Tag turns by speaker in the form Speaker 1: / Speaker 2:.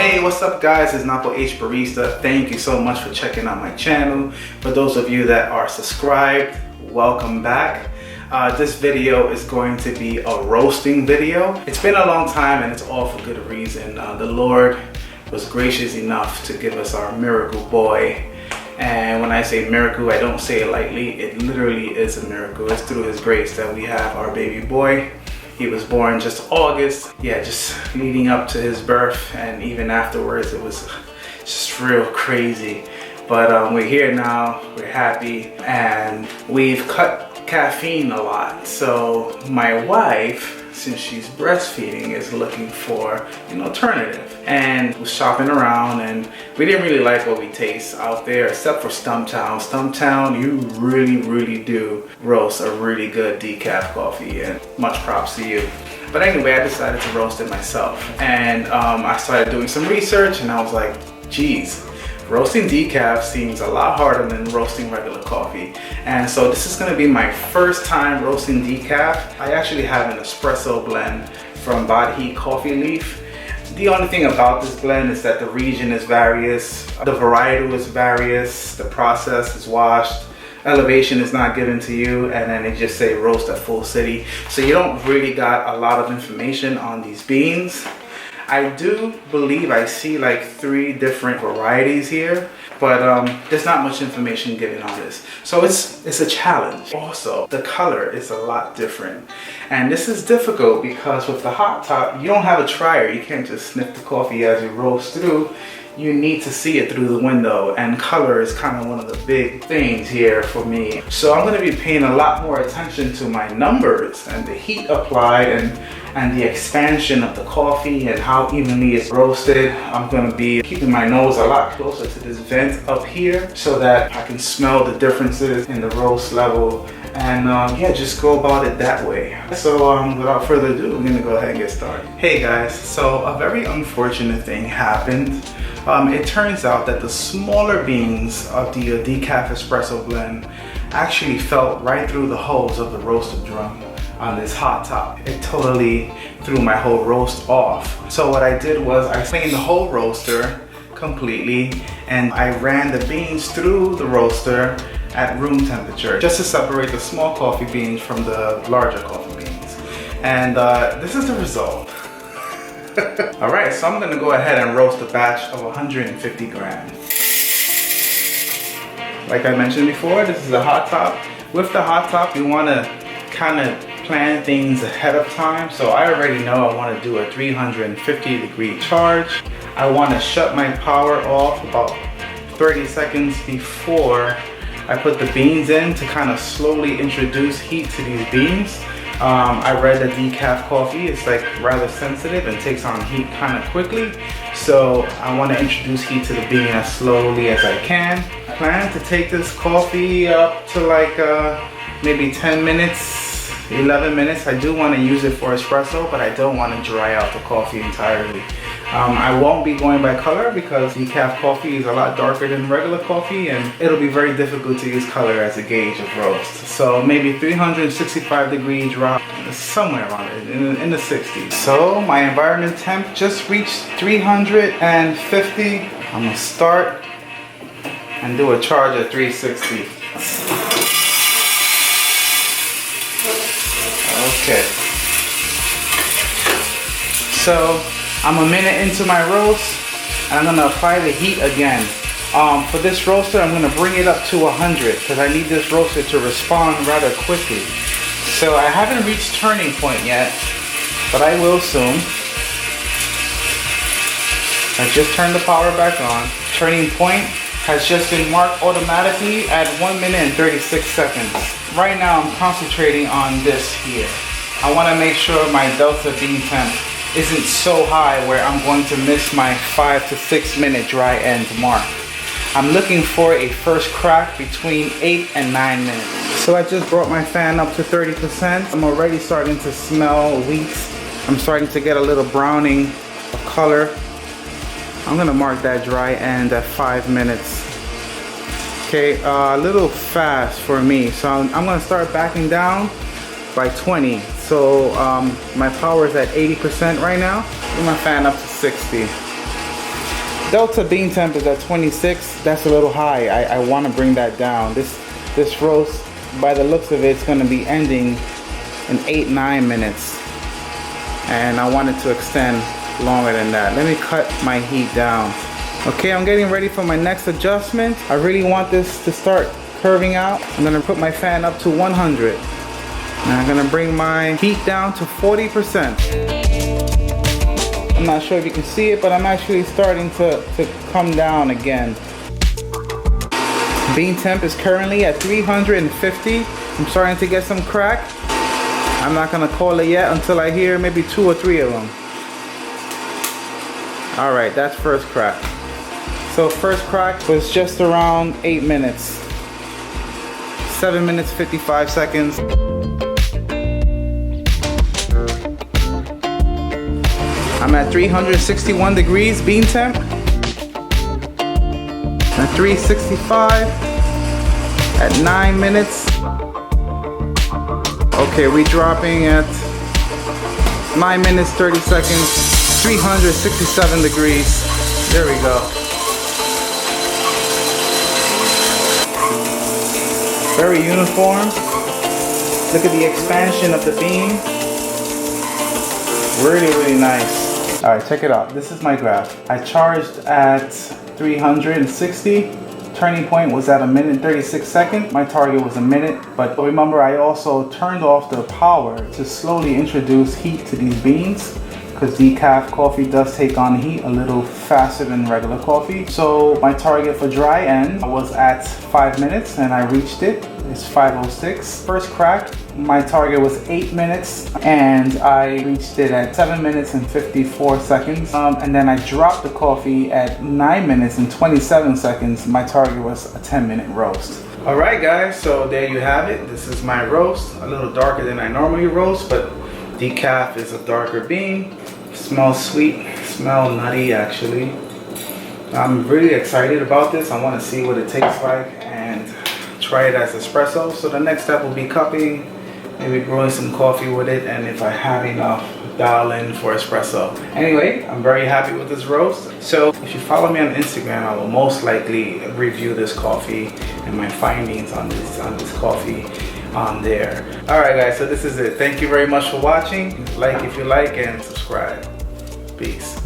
Speaker 1: Hey, what's up guys, it's NapoHBarista. Thank you so much for checking out my channel. For those of you that are subscribed, welcome back. This video is going to be a roasting video. It's been a long time and it's all for good reason. The Lord was gracious enough to give us our miracle boy. And when I say miracle, I don't say it lightly. It literally is a miracle. It's through His grace that we have our baby boy. He was born just August. Yeah, just leading up to his birth, and even afterwards, it was just real crazy. But we're here now, we're happy, and we've cut caffeine a lot. So my wife, since she's breastfeeding, is looking for an alternative, and was shopping around, and we didn't really like what we taste out there except for Stumptown. Stumptown, you really do roast a really good decaf coffee, and much props to you. But anyway, I decided to roast it myself, and I started doing some research, and I was like, geez, roasting decaf seems a lot harder than roasting regular coffee. And so this is going to be my first time roasting decaf. I actually have an espresso blend from Bodhi Leaf. The only thing about this blend is that the region is various, the varietal is various, the process is washed, elevation is not given to you, and then it just say roast at full city. So you don't really got a lot of information on these beans. I do believe I see like 3 different varieties here, but there's not much information given on this. So it's a challenge. Also, the color is a lot different. And this is difficult because with the hot top, you don't have a trier. You can't just sniff the coffee as you roast through. You need to see it through the window, and color is kind of one of the big things here for me. So I'm going to be paying a lot more attention to my numbers and the heat applied and the expansion of the coffee and how evenly it's roasted. I'm going to be keeping my nose a lot closer to this vent up here so that I can smell the differences in the roast level, and yeah, just go about it that way. So without further ado, we're going to go ahead and get started. Hey guys, so a very unfortunate thing happened. It turns out that the smaller beans of the Decaf Espresso Blend actually fell right through the holes of the roaster drum on this hot top. It totally threw my whole roast off. So what I did was I cleaned the whole roaster completely, and I ran the beans through the roaster at room temperature just to separate the small coffee beans from the larger coffee beans. And this is the result. Alright, so I'm going to go ahead and roast a batch of 150 grams. Like I mentioned before, this is a hot top. With the hot top, you want to kind of plan things ahead of time. So I already know I want to do a 350 degree charge. I want to shut my power off about 30 seconds before I put the beans in to kind of slowly introduce heat to these beans. I read that decaf coffee is like rather sensitive and takes on heat kind of quickly. So I want to introduce heat to the bean as slowly as I can. I plan to take this coffee up to like maybe 10 minutes, 11 minutes. I do want to use it for espresso, but I don't want to dry out the coffee entirely. I won't be going by color because decaf coffee is a lot darker than regular coffee, and it'll be very difficult to use color as a gauge of roast. So maybe 365 degree drop, somewhere around it, in the 60s. So my environment temp just reached 350. I'm gonna start and do a charge at 360. Okay. So I'm a minute into my roast, and I'm gonna apply the heat again. For this roaster, I'm gonna bring it up to 100 because I need this roaster to respond rather quickly. So I haven't reached turning point yet, but I will soon. I just turned the power back on. Turning point has just been marked automatically at 1 minute and 36 seconds. Right now I'm concentrating on this here. I wanna make sure my delta bean temp isn't so high where I'm going to miss my 5 to 6 minute dry end mark. I'm looking for a first crack between 8 and 9 minutes. So I just brought my fan up to 30%. I'm already starting to smell wheat. I'm starting to get a little browning of color. I'm gonna mark that dry end at 5 minutes. Okay, a little fast for me. So I'm gonna start backing down by 20. So my power is at 80% right now. Put my fan up to 60. Delta bean temp is at 26. That's a little high. I want to bring that down. This roast, by the looks of it, it's going to be ending in 8-9 minutes. And I want it to extend longer than that. Let me cut my heat down. Okay, I'm getting ready for my next adjustment. I really want this to start curving out. I'm going to put my fan up to 100. And I'm going to bring my heat down to 40%. I'm not sure if you can see it, but I'm actually starting to come down again. Bean temp is currently at 350. I'm starting to get some crack. I'm not gonna call it yet until I hear maybe 2 or 3 of them. All right, that's first crack. So first crack was just around 8 minutes. 7 minutes, 55 seconds. I'm at 361 degrees bean temp. At 365 at 9 minutes. Okay, we dropping at 9 minutes 30 seconds, 367 degrees. There we go. Very uniform. Look at the expansion of the bean. Really, really nice. All right, check it out. This is my graph. I charged at 360. Turning point was at 1:36 seconds. My target was a minute, but remember I also turned off the power to slowly introduce heat to these beans, because decaf coffee does take on heat a little faster than regular coffee. So my target for dry end was at 5 minutes and I reached it. It's 5:06. First crack, my target was 8 minutes and I reached it at 7 minutes and 54 seconds. And then I dropped the coffee at 9 minutes and 27 seconds. My target was a 10-minute roast. All right, guys, so there you have it. This is my roast. A little darker than I normally roast, but decaf is a darker bean. Smells sweet, smells nutty actually. I'm really excited about this. I want to see what it tastes like and try it as espresso. So the next step will be cupping, maybe brewing some coffee with it, and if I have enough, dial in for espresso. Anyway, I'm very happy with this roast. So if you follow me on Instagram, I will most likely review this coffee and my findings on this coffee on there. All right, guys, so this is it. Thank you very much for watching. Like if you like and subscribe. Peace.